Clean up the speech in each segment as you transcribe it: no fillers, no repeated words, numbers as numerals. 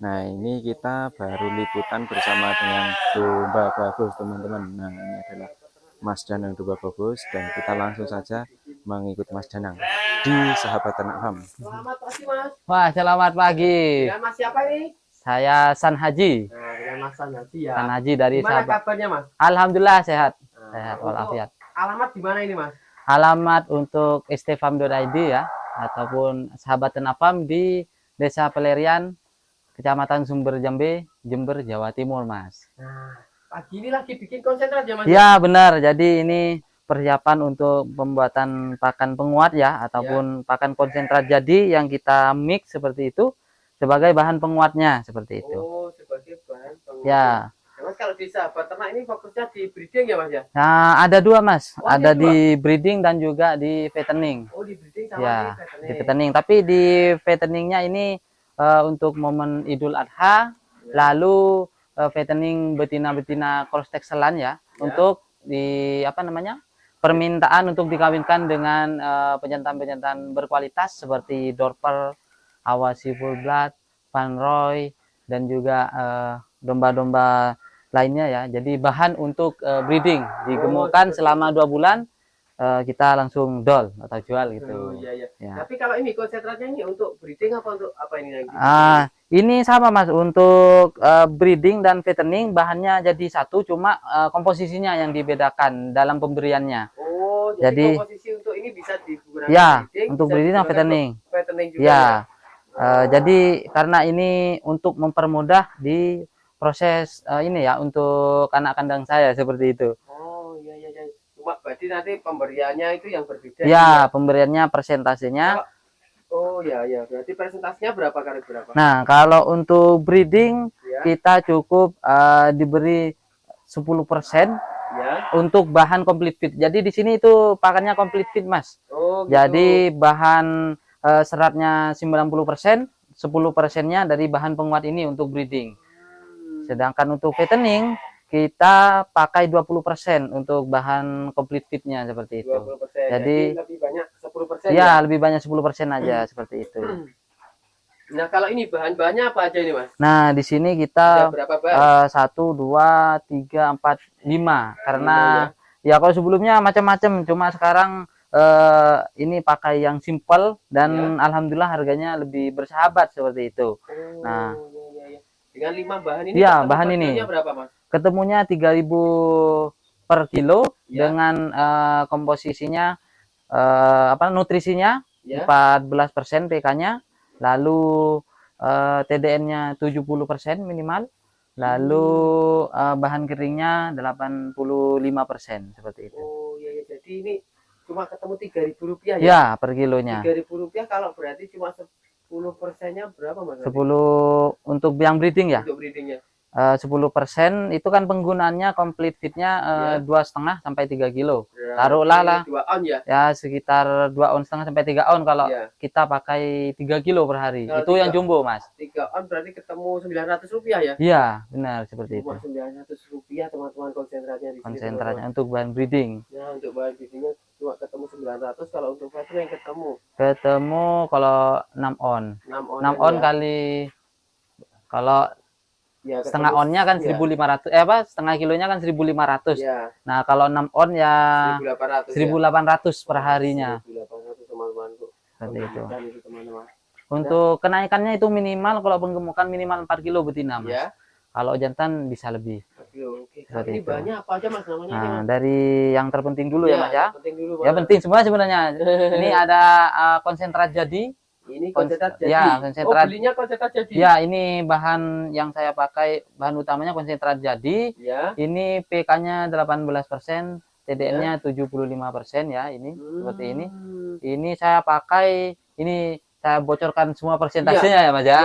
Nah, ini kita baru liputan bersama dengan domba bagus, teman-teman. Nah, ini adalah Mas Danang domba bagus, dan kita langsung saja mengikut Mas Danang di Sahabat Ternak Farm. Selamat pagi, Mas. Wah, selamat pagi. Dengan Mas siapa ini? Saya San Haji. Nah, dengan Mas San Haji ya. San Haji dari Gimana Sahabat. kabarnya, Mas? Alhamdulillah sehat. Nah, Sehat untuk walafiat. alamat di mana ini, Mas? Alamat untuk stfarm.id ya, ataupun Sahabat Ternak Farm di Desa Pelerian, Kecamatan Sumber Jambe, Jember, Jawa Timur, Mas. Nah, pagi ini lagi bikin konsentrat ya, Mas? Ya, benar. Jadi ini persiapan untuk pembuatan pakan penguat ya, ataupun pakan konsentrat jadi yang kita mix seperti itu sebagai bahan penguatnya seperti itu. Oh, sebagai bahan penguat. Ya. Nah, Mas, kalau di Sahabat Ternak ini fokusnya di breeding ya, Mas ya? Nah, ada dua, Mas. Oh, ada ada dua? di breeding dan juga di fattening. Oh, di breeding sama Ya, di di fattening. fattening. Tapi di fatteningnya ini untuk momen Idul Adha, lalu fattening betina-betina cross Texelan ya, untuk di apa namanya? Permintaan untuk dikawinkan dengan pejantan-pejantan berkualitas seperti Dorper, Awasi Full Blood, Van Roy, dan juga domba-domba lainnya ya. Jadi bahan untuk breeding digemukkan selama 2 bulan, kita langsung dol atau jual gitu. Oh, iya, iya. Ya. Tapi kalau ini konsentratnya ini untuk breeding apa untuk apa ini lagi? Ini sama, Mas, untuk breeding dan fattening bahannya jadi satu, cuma komposisinya yang dibedakan dalam pemberiannya. Oh, jadi komposisi untuk ini bisa digunakan ya breeding, untuk bisa breeding dan digunakan fattening. untuk fattening juga Ya, ya? jadi karena ini untuk mempermudah di proses ini ya, untuk anak kandang saya seperti itu. Oh, iya, iya, iya. Cuma berarti nanti pemberiannya itu yang berbeda. Ya, pemberiannya persentasenya. Oh, ya, ya. Berarti presentasinya berapa kali berapa? Nah, kalau untuk breeding Ya, kita cukup diberi 10% ya. untuk bahan complete feed. Jadi di sini itu pakannya complete feed, Mas. Oh, gitu. Jadi bahan seratnya 90%, 10%-nya dari bahan penguat ini untuk breeding. Sedangkan untuk fattening kita pakai 20% untuk bahan complete feed-nya seperti itu. 20%. Jadi lebih banyak 10% ya, lebih banyak 10% aja seperti itu. Nah, kalau ini bahan-bahannya apa aja ini, Mas? Nah, di sini Ada kita berapa bahan? 1, 2, 3, 4, 5 karena ya kalau sebelumnya macam-macam, cuma sekarang ini pakai yang simple dan alhamdulillah harganya lebih bersahabat seperti itu. Oh, Nah, iya, iya. Dengan 5 bahan ini ya, ketemu bahan per ini kilonya berapa, Mas? ketemunya 3.000 per kilo Ya. dengan komposisinya nutrisinya Ya. 14% PK-nya, lalu TDN-nya 70% minimal, lalu bahan keringnya 85% seperti itu. Oh, iya, iya. Jadi ini cuma ketemu Rp3.000 ya? Ya, per kilonya. Rp3.000 kalau berarti cuma 10%-nya berapa, Mas? 10 untuk yang breeding ya. Untuk breedingnya. 10% itu kan penggunaannya complete feed-nya 2,5 sampai 3 kilo. Taruhlah lah 2 on ya? ya sekitar 2,5 on sampai 3 on kalau Iya. kita pakai 3 kilo per hari. Kalau Itu yang 3 jumbo, Mas. 3 on berarti ketemu Rp900 ya? Iya, benar seperti itu. Cuma Rp900 teman-teman konsentratnya di sini. Konsentratnya untuk bahan breeding. Nah, untuk bahan breedingnya cuma ketemu 900, kalau untuk fattening yang Ketemu kalau 6 on. 6 on ya. kali kalau Ya, setengah ketemu, onnya kan ya. 1.500 setengah kilonya kan 1.500. Ya, Nah, kalau 6 on ya 1.800 1.800 per harinya. 1.800 teman-temanku. Seperti itu. Dan itu teman-teman. Untuk kenaikannya itu minimal kalau penggemukan minimal 4 kilo betina, Mas. Ya. Kalau jantan bisa lebih. Oke. Seperti Ini itu. banyak apa aja, Mas, namanya ini, Nah, Mas? dari yang terpenting dulu ya, Mas ya. Penting dulu, Ya Mas. penting semua sebenarnya. Ini ada konsentrat jadi. Ini konsentrat jadi. Ya, konsentrat. Oh, belinya konsentrat jadi. Ya, ini bahan yang saya pakai, bahan utamanya konsentrat jadi. Ya. Ini PK-nya 18%, TDN-nya 75% ya, ini seperti ini. Ini saya pakai, ini saya bocorkan semua persentasenya ya, Mas ya.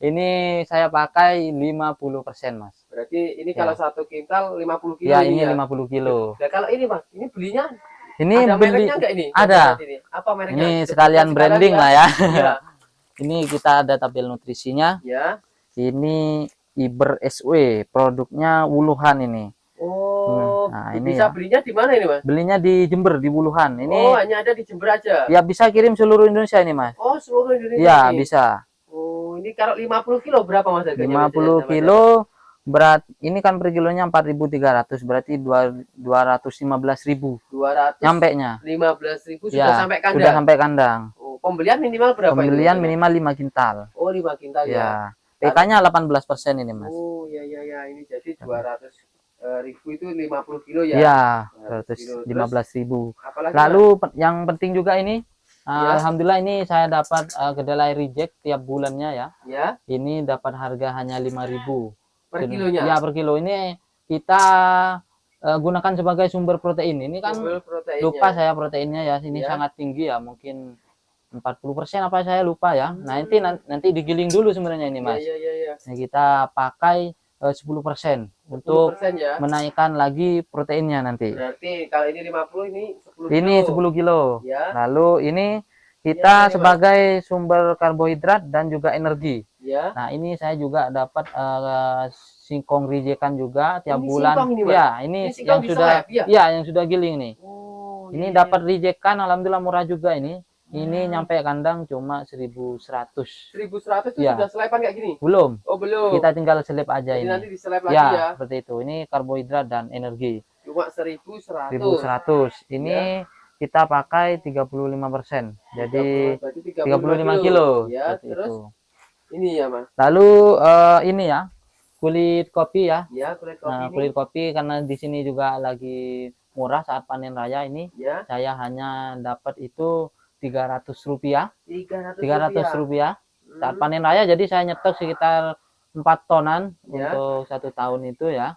Ini saya pakai 50%, Mas. Berarti ini kalau 1 kintal 50 kilo Ya, ini ini ya. 50 kilo. Nah, kalau ini, Mas, ini belinya Ini ada beli mereknya enggak ini? ada. Ini. Apa mereknya? Ini Sebutkan sekalian branding lah ya. Iya. Ini kita ada tabel nutrisinya. Ya. Ini Iber SW, produknya Wuluhan ini. Oh, Nah, ini bisa ya. belinya di mana ini, Mas? Belinya di Jember, di Wuluhan. Ini Oh, hanya ada di Jember aja. ya bisa kirim seluruh Indonesia ini, Mas. Oh, seluruh Indonesia Ya, ini. bisa. Oh, ini kalau 50 kilo berapa Mas harganya? 50 kilo berat ini kan per kilonya 4.300, berarti 215.000 nyampe nya. 215.000 sudah Ya, sampai kandang. sudah sampai kandang. Oh, pembelian minimal berapa Pembelian itu? minimal 5 kintal. Oh, 5 kintal ya. Ya. PK-nya 18% ini, Mas. Oh, ya ya ya, ini jadi 200.000 itu 50 kilo ya. Ya, 200 kilo. 215.000. Apalagi Lalu yang penting juga ini Ya. alhamdulillah ini saya dapat kedelai reject tiap bulannya ya. ya, Ini dapat harga hanya 5.000 per kilonya. Ya, per kilo. Ini kita gunakan sebagai sumber protein. Ini kan Sumber proteinnya. lupa saya proteinnya ya. Ini Ya. sangat tinggi ya, mungkin 40% apa saya lupa ya. Nah, nanti digiling dulu sebenarnya ini, Mas. Ya, ya, ya. Nah, kita pakai 10% untuk 10% ya. menaikkan lagi proteinnya nanti. Berarti kalau ini 50, ini 10 Ini kilo. 10 kilo. Ya. Lalu ini kita Ya, sebagai sumber karbohidrat dan juga energi. Ya. Nah, ini saya juga dapat singkong rijekan juga tiap Ini bulan. singkong ini, Mas? Ya, ini Ini singkong yang di sudah soep, ya? ya, yang sudah giling nih. Oh, Ini iya, dapat rijekan alhamdulillah murah juga ini. Ini nyampe kandang cuma 1.100. 1.100 itu Ya. sudah selepan kayak gini? Belum. Oh, belum. Kita tinggal selip aja Jadi ini. nanti diselip lagi Ya, ya. seperti itu. Ini karbohidrat dan energi. Cuma 1.100. 1.100. Ini kita pakai 35%. Jadi 35 kilo. Ya, Seperti terus itu. ini ya, Mas. Lalu ini ya, kulit kopi ya. Ya, kulit kopi Nah, ini. kulit kopi karena di sini juga lagi murah saat panen raya ini. Ya, Saya hanya dapat itu 300 rupiah. 300 rupiah. Saat panen raya jadi saya nyetok sekitar 4 tonan Ya. untuk 1 tahun itu ya.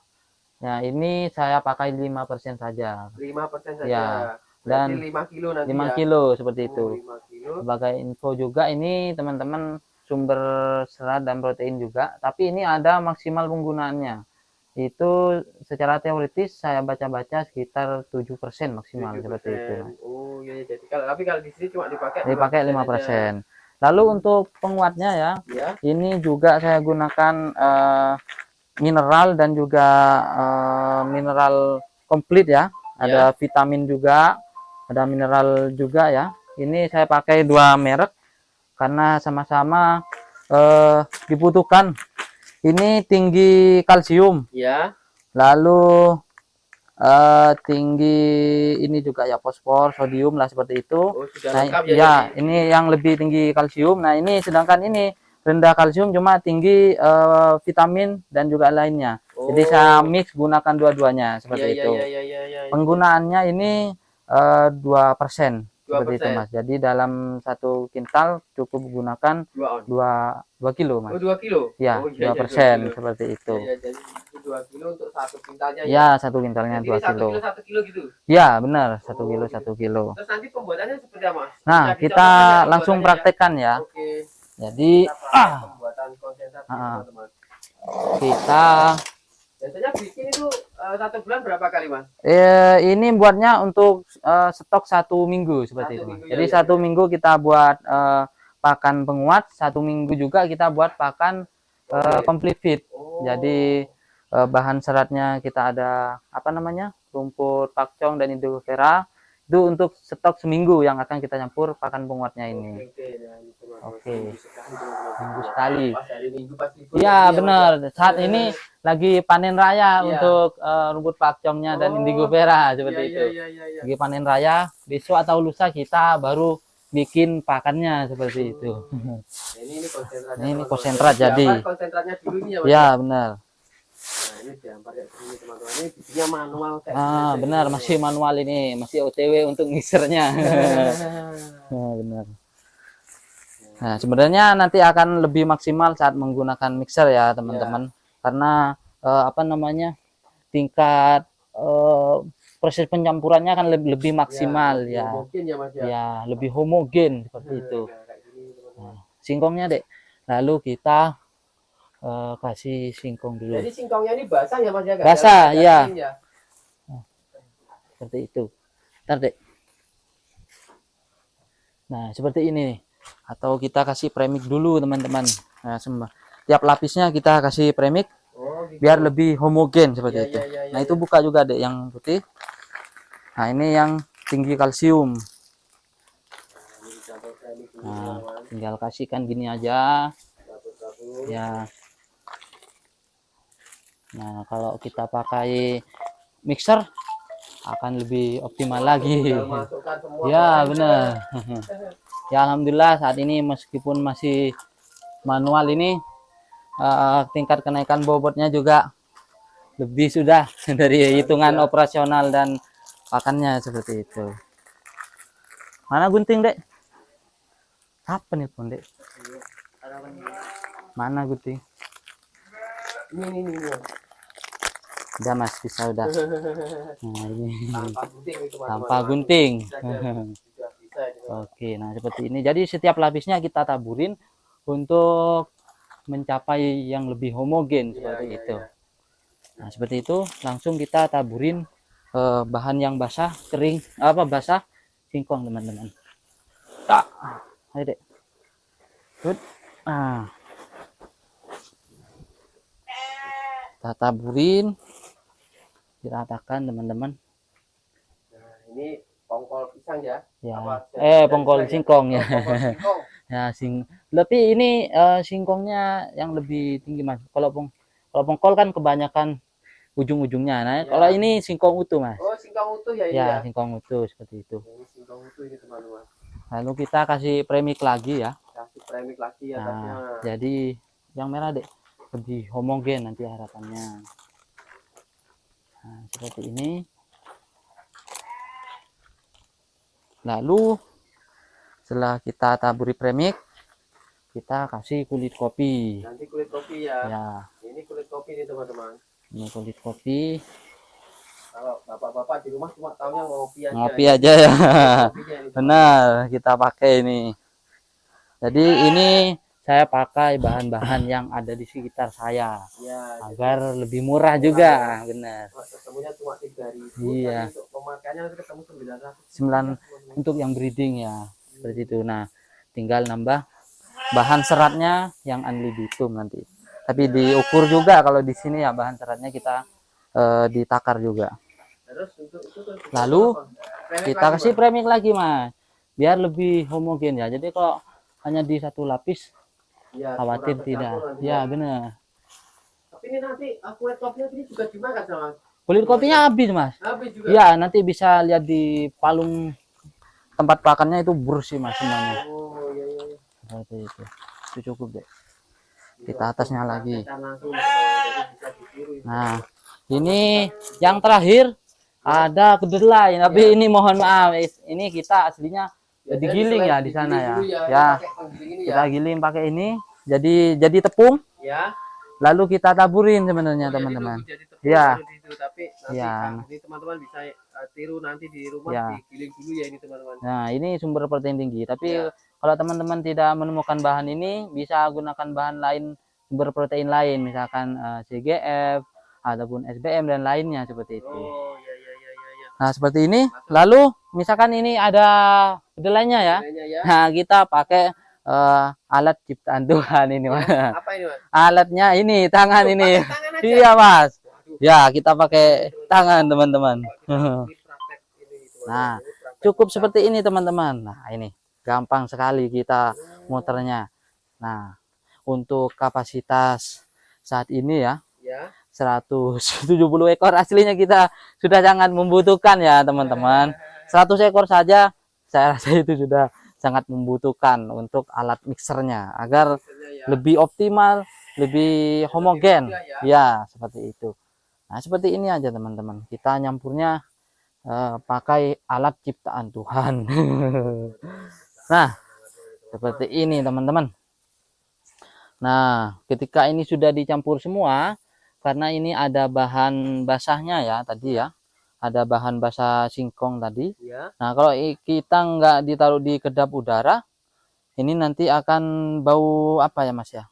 Nah, ini saya pakai 5% saja. 5% saja. Ya, dan Berarti 5 kilo nanti 5 ya. kilo seperti Oh, itu. 5 kilo. Sebagai info juga ini teman-teman sumber serat dan protein juga, tapi ini ada maksimal penggunaannya. Itu secara teoritis saya baca-baca sekitar 7% maksimal 7%. seperti itu. Oh, iya, jadi kalau di sini cuma dipakai Dipakai 5%. Lalu untuk penguatnya ya, Ya. ini juga saya gunakan mineral dan juga mineral komplit ya. Ada vitamin juga, ada mineral juga ya. Ini saya pakai 2 merek karena sama-sama dibutuhkan. Ini tinggi kalsium, Ya. lalu tinggi ini juga ya fosfor, sodium lah seperti itu. Oh, sudah Nah, lengkap ya, ya. ini yang lebih tinggi kalsium. Nah, ini sedangkan ini rendah kalsium cuma tinggi vitamin dan juga lainnya. Jadi saya mix gunakan dua-duanya seperti itu. Ya. Penggunaannya ini 2%. Seperti itu, 2%. Mas. Jadi dalam 1 kintal cukup gunakan 2 kilo, Mas. Oh, 2 kilo. Ya, Oh, iya, 2% 2 kilo. seperti itu. Ya, jadi 2 kilo untuk 1 kintalnya Ya, 1 kintalnya Jadi 2 1 kilo. kilo 1 kilo gitu. Ya, benar, 1 Oh, kilo gitu. 1 kilo. Terus nanti pembuatannya seperti apa, Mas? Nah, Bisa kita dicontohkan langsung pembuatannya? praktekkan ya. Oke. Jadi Kita praktek pembuatan konsentrat ini, teman-teman. kita Biasanya bikin itu 1 bulan berapa kali, Mas? ini buatnya untuk stok 1 minggu seperti 1 itu, Mas. minggu, Jadi ya, 1 minggu kita buat pakan penguat, 1 minggu juga kita buat pakan complete feed. Oh. Jadi bahan seratnya kita ada apa namanya, rumput pakcong dan indofera. Itu untuk stok seminggu yang akan kita campur pakan penguatnya ini. Oke. Minggu sekali. Pas hari Minggu pas libur. Iya, benar. Saat ini lagi panen raya Iya. untuk rumput pakcongnya dan Oh. indigo vera seperti itu. Iya. Lagi panen raya, besok atau lusa kita baru bikin pakannya seperti itu. Ini konsentratnya. Ini teman-teman. konsentrat jadi. Konsentratnya dulu ini ya, Mas. Ya, benar. Nah, ini diampar kayak gini, teman-teman. Ini bikinnya manual kayak Benar, masih manual ini, masih OTW untuk mixernya. Nah, benar. Nah, sebenarnya nanti akan lebih maksimal saat menggunakan mixer ya, teman-teman. Karena apa namanya? Tingkat proses pencampurannya akan lebih maksimal ya. Mungkin ya, Mas ya. Ya, lebih homogen seperti itu. Kayak gini, teman-teman. Nah, singkongnya, Dek. Lalu kita kasih singkong dulu. Jadi singkongnya ini basah ya, Mas ya? Nggak Basah, ada iya. kering ya? Seperti itu. Ntar, Dek. Nah, seperti ini nih. Atau kita kasih premix dulu, teman-teman. Nah, tiap lapisnya kita kasih premix Oh, gitu. biar lebih homogen seperti Iya, itu. iya, iya, Nah, iya. itu buka juga, Dek, yang putih. Nah, ini yang tinggi kalsium. Ini dicampur premix dulu, Nah, teman-teman. tinggal kasihkan gini aja. Campur Ya. Nah, kalau kita pakai mixer akan lebih optimal lagi. Tinggal masukkan semua Ya, bahan. benar. Ya, alhamdulillah saat ini meskipun masih manual ini tingkat kenaikan bobotnya juga lebih sudah dari hitungan operasional dan pakannya seperti itu. Mana gunting, Dek? Apa nih, Pon, Dek? Mana gunting? Ini. Udah, Mas, bisa udah. Nah, ini Tanpa gunting itu, teman-teman. tanpa gunting. Sudah bisa itu. Oke, nah seperti ini. Jadi setiap lapisnya kita taburin untuk mencapai yang lebih homogen seperti itu. Nah, seperti itu langsung kita taburin bahan yang basah, kering, basah, singkong, teman-teman. Tak. Ayo, Dek. Good. Nah. Kita taburin, diratakan, teman-teman. Nah, ini pongkol pisang ya. Ya. Apa? Pongkol singkong ya. Pongkol singkong. Ya, tapi ini singkongnya yang lebih tinggi, Mas. Kalau pongkol kan kebanyakan ujung-ujungnya. Nah, Ya. kalau ini singkong utuh, Mas. Oh, singkong utuh ya ini Ya, ya. singkong utuh seperti itu. Ini singkong utuh ini, teman-teman. Lalu kita kasih premix lagi ya. Kasih premix lagi atasnya. Nah, jadi yang merah, Dek, lebih homogen nanti harapannya. Nah, seperti ini. Lalu setelah kita taburi premix, kita kasih kulit kopi. Nanti kulit kopi ya. Ya, Ini kulit kopi nih, teman-teman. ini kulit kopi. Kalau bapak-bapak di rumah cuma taunya ngopi aja. Ngopi aja ya. Kopinya ini, Benar, kita pakai ini. Jadi ini saya pakai bahan-bahan yang ada di sekitar saya ya, agar lebih murah juga, benar. ketemunya cuma 3.000. Iya. Tapi untuk pemakaiannya nanti ketemu 900. 9 untuk yang breeding ya, seperti itu. Nah, tinggal nambah bahan seratnya yang unlibitum nanti. Tapi diukur juga kalau di sini ya bahan seratnya kita ditakar juga. Terus untuk itu tuh, Lalu premix kita lagi, kasih Mas. premix lagi, Mas, biar lebih homogen ya. Jadi kalau hanya di satu lapis Ya, khawatir kurang tidak. tercampur nanti Ya, benar. Tapi ini nanti kulit kopinya ini juga dimakan sama Kulit kopinya habis, Mas. habis juga. Ya, nanti bisa lihat di palung tempat pakannya itu bersih, Mas, semuanya. Oh, iya. Seperti itu. Itu cukup, deh. Kita atasnya lagi. Kita langsung jadi bisa ditiru ini. Nah, ini yang terakhir ada kedelai, tapi ini mohon maaf, ini kita aslinya Ya, digiling ya selain di sana ya. digiling dulu Ya, pakai penggiling ini kita giling pakai ini, jadi tepung, ya. lalu kita taburin sebenarnya, Oh, jadi teman-teman. nunggu jadi tepung Ya. baru diitu. Tapi nanti Ya. ini teman-teman bisa tiru nanti di rumah Ya. digiling dulu ya ini, teman-teman. Nah, ini sumber protein tinggi. Tapi Ya. kalau teman-teman tidak menemukan bahan ini, bisa gunakan bahan lain, sumber protein lain, misalkan CGF ataupun SBM dan lainnya seperti itu. Oh, iya. Nah, seperti ini. Lalu misalkan ini ada kedelainya ya. Bedanya ya. Nah, kita pakai alat ciptaan Tuhan ini, Mas. Apa ini, Mas? Alatnya ini, tangan ini. Pakai tangan aja. Iya, Mas. Waduh. Ya, kita pakai tangan, teman-teman. Ini praktek ini, teman-teman. Nah, Ini praktek cukup kita. seperti ini, teman-teman. Nah, ini gampang sekali kita muternya. Nah, untuk kapasitas saat ini ya, Ya. 170 ekor aslinya kita sudah sangat membutuhkan ya, teman-teman. 100 ekor saja saya rasa itu sudah sangat membutuhkan untuk alat mixernya agar Misalnya ya. lebih optimal, lebih homogen. mudah Ya, seperti itu. Nah, seperti ini aja, teman-teman. Kita nyampurnya pakai alat ciptaan Tuhan. Nah, seperti ini, teman-teman. Nah, ketika ini sudah dicampur semua, karena ini ada bahan basahnya ya tadi ya, ada bahan basah singkong tadi. Ya. Nah, kalau kita nggak ditaruh di kedap udara, ini nanti akan bau apa ya, Mas ya?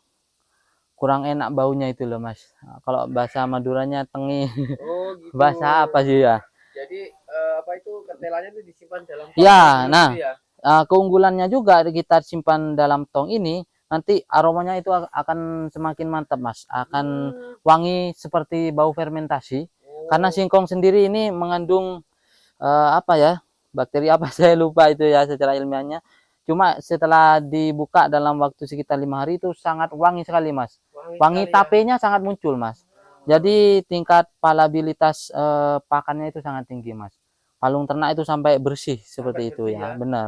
Kurang enak baunya itu loh, Mas. Nah, kalau bahasa Maduranya tengi, Oh, gitu. bahasa apa sih ya? Jadi apa itu ketelannya itu disimpan dalam Ya, tong nah. gitu ya? Keunggulannya juga kita simpan dalam tong ini, nanti aromanya itu akan semakin mantap, Mas. Akan wangi seperti bau fermentasi. Oh. Karena singkong sendiri ini mengandung apa ya? Bakteri apa saya lupa itu ya secara ilmiahnya. Cuma setelah dibuka dalam waktu sekitar 5 hari itu sangat wangi sekali, Mas. Wangi sekali ya. tapenya sangat muncul, Mas. Jadi tingkat palabilitas pakannya itu sangat tinggi, Mas. Palung ternak itu sampai bersih seperti itu bersih ya, ya. benar.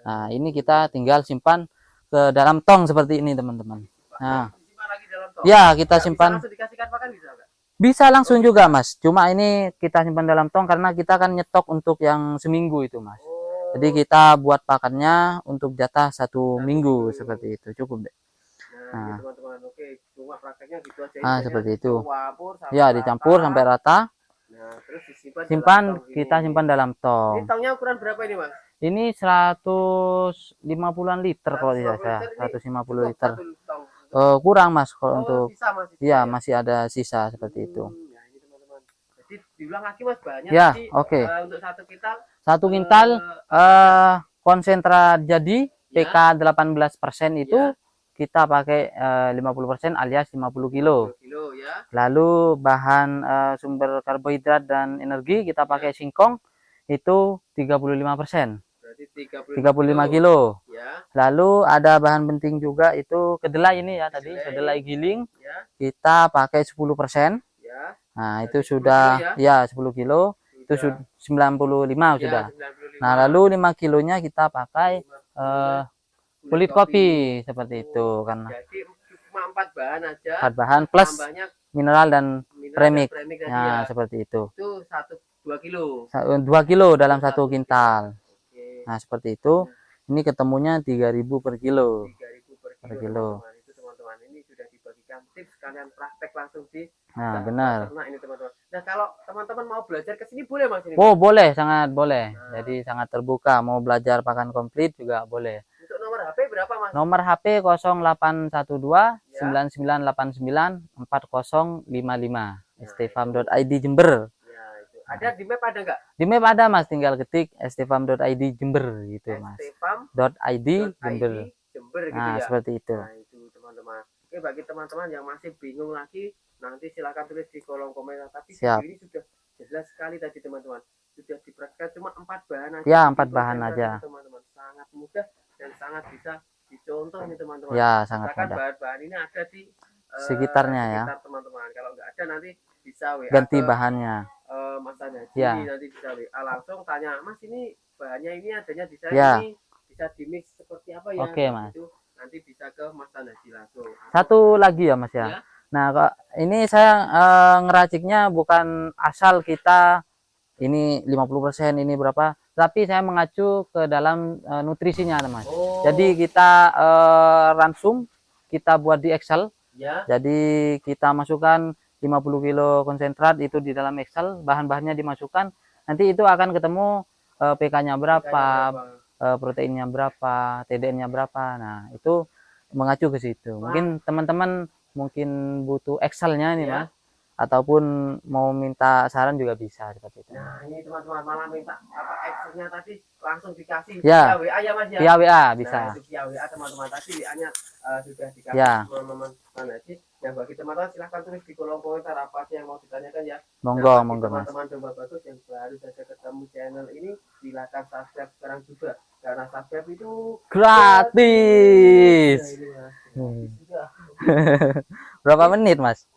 Nah, ini kita tinggal simpan ke dalam tong seperti ini, teman-teman. Nah, Disimpan lagi dalam tong. ya kita Nggak bisa simpan. langsung dikasihkan pakan bisa nggak? Bisa langsung juga, Mas. Cuma ini kita simpan dalam tong karena kita akan nyetok untuk yang seminggu itu, Mas. Oh. Jadi kita buat pakannya untuk jatah 1 minggu seperti itu, cukup deh. Nah, gitu, teman-teman. Oke, cuma prakteknya gitu aja. Ah, seperti itu. Dicampur sampai Ya, dicampur rata. sampai rata. Nah, terus disimpan dalam Simpan, tong kita ini. simpan dalam Ini tong. tongnya ukuran berapa ini, Mas? Ini 150-an liter kalau tidak 150 saya. liter ini 150 cukup liter. satu tong. Kurang, Mas, kalau Oh, untuk sisa masih sisa ya ya? masih ada sisa seperti itu. Ya, ini teman-teman. Jadi diulang lagi, Mas, bahannya Ya, tadi, oke. untuk 1 kintal 1 kintal konsentrat jadi Ya. PK 18% itu Ya. kita pakai 50% alias 50 kilo. 50 kilo ya. Lalu bahan sumber karbohidrat dan energi kita pakai singkong itu 35%. Berarti 35 kilo. Ya. Lalu ada bahan penting juga itu kedelai ini ya tadi, kedelai giling Ya. kita pakai 10%. Ya. Nah, itu Berarti 10 sudah kilo ya 10 kilo itu Sudah. 95 Ya, sudah. 95. Nah, lalu 5 kilonya kita pakai kulit kopi seperti itu kan. Jadi cuma 4 bahan aja. 4 bahan plus Tambahnya mineral dan premix. premix tadi Nah, ya. seperti itu. Itu 2 kilo. 2 kilo dalam 1 kintal. Oke. Nah, seperti itu. Ini ketemunya 3.000 per kilo. 3.000 per Per kilo. kilo. Teman-teman. Itu teman-teman ini sudah dibagikan tips kalian praktek langsung di Nah, benar. ternak ini teman-teman. Nah, kalau teman-teman mau belajar ke sini boleh Mas ini? Oh, boleh, sangat boleh. Jadi sangat terbuka. Mau belajar pakan komplit juga boleh. Untuk nomor HP berapa Mas? Nomor HP 0812 9989 4055 stfarm.id Jember. Ya, itu. Ada di map ada nggak? Di map ada, Mas, tinggal ketik stfarm.id Jember gitu, Mas. stfarm.id Jember. Jember gitu Nah, ya. seperti itu. Nah, itu teman-teman. Oke, bagi teman-teman yang masih bingung lagi, nanti silakan tulis di kolom komentar. Tapi Siap. video ini sudah jelas sekali tadi teman-teman. Sudah dipraktikkan cuma 4 bahan aja. Ya, 4 bahan aja. Teman-teman sangat mudah dan sangat bisa dicontoh nih teman-teman. Ya, sangat Misalkan mudah. bahan-bahan ini ada di Sekitarnya ya. sekitar teman-teman. Kalau nggak ada nanti bisa WA Ganti ke, bahannya. Mas Haji, Ya. nanti bisa WA langsung tanya, Mas ini bahannya ini adanya di saya Ya. ini bisa di mix seperti apa ya? Oke, Mas. Itu nanti bisa ke Mas Haji langsung. Satu lagi ya, Mas ya. Ya. Nah, kok ini saya ngeraciknya bukan asal kita ini 50% ini berapa, tapi saya mengacu ke dalam nutrisinya, Mas. Oh. Jadi kita ransum, kita buat di Excel. Ya. Jadi kita masukkan 50 kilo konsentrat itu di dalam Excel, bahan-bahannya dimasukkan, nanti itu akan ketemu PK-nya berapa, proteinnya berapa, TDN-nya berapa. Nah, itu mengacu ke situ. Mungkin teman-teman mungkin butuh Excel-nya nih, Ya. Mas. Ataupun mau minta saran juga bisa seperti itu. Nah, ini teman-teman malah minta apa Excel-nya tadi langsung dikasih Ya. via WA ya Mas ya. Via WA Nah, bisa. itu via WA teman-teman tadi WA-nya sudah dikasih Ya. teman-teman Haji. Yang bagi teman-teman silahkan tulis di kolom komentar apa sih yang mau ditanyakan ya. Monggo, Nah, bagi monggo, Mas. teman-teman domba bagus yang baru saja ketemu channel ini, silakan subscribe sekarang juga karena subscribe itu Gratis. Nah, ini, Mas. Hmm. Sudah. Berapa menit, Mas?